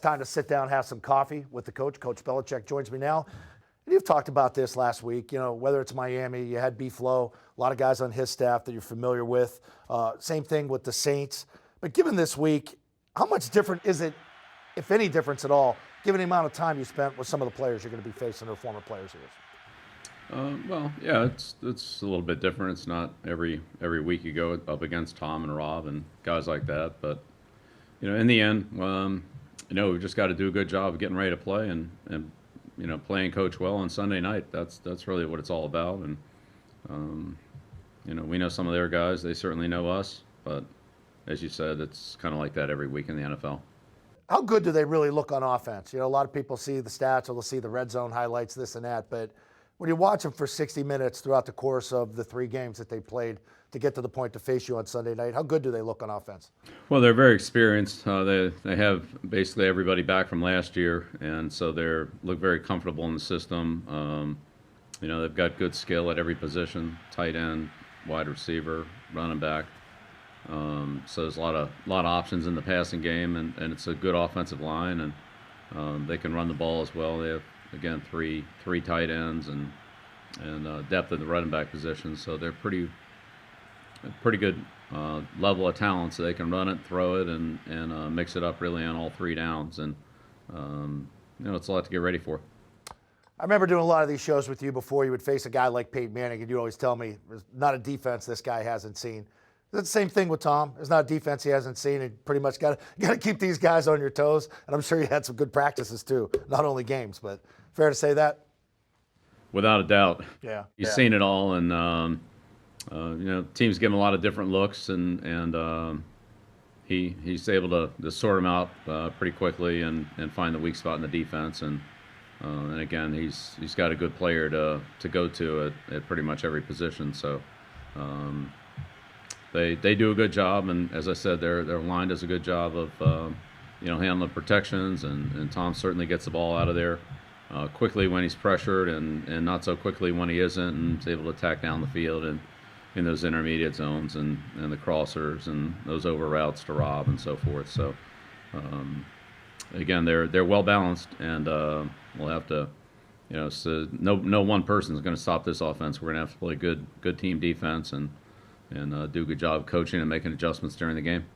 time to sit down and have some coffee with the coach. Coach Belichick joins me now. And you've talked about this last week, whether it's Miami, you had B-Flow, a lot of guys on his staff that you're familiar with. Same thing with the Saints. But given this week, how much different is it, if any difference at all, given the amount of time you spent with some of the players you're going to be facing, or former players of yours? Well, yeah, it's a little bit different. It's not every week you go up against Tom and Rob and guys like that. But in the end, we've just got to do a good job of getting ready to play and playing coach well on Sunday night. That's really what it's all about. And we know some of their guys. They certainly know us. But as you said, it's kind of like that every week in the NFL. How good do they really look on offense? A lot of people see the stats or they'll see the red zone highlights, this and that. But when you watch them for 60 minutes throughout the course of the 3 games that they played to get to the point to face you on Sunday night, how good do they look on offense? Well, they're very experienced. They have basically everybody back from last year, and so they look very comfortable in the system. They've got good skill at every position: tight end, wide receiver, running back. So there's a lot of options in the passing game, and it's a good offensive line, and they can run the ball as well. They have, again, three tight ends and depth at the running back position, so they're pretty good level of talent. So they can run it, throw it, and mix it up really on all 3 downs, and it's a lot to get ready for. I remember doing a lot of these shows with you before. You would face a guy like Peyton Manning, and you'd always tell me, there's not a defense this guy hasn't seen. It's the same thing with Tom. There's not a defense he hasn't seen. And pretty much got to keep these guys on your toes. And I'm sure you had some good practices too, not only games. But fair to say that? Without a doubt. Yeah. He's seen it all, and teams give him a lot of different looks, and he's able to sort them out pretty quickly and find the weak spot in the defense. And again, he's got a good player to go to at pretty much every position. So. They do a good job, and as I said, their line does a good job of handling protections, and Tom certainly gets the ball out of there quickly when he's pressured, and not so quickly when he isn't, and is able to attack down the field and in those intermediate zones and the crossers and those over routes to Rob and so forth. So again, they're well balanced, and we'll have to. So no one person is going to stop this offense. We're going to have to play good team defense and do a good job coaching and making adjustments during the game.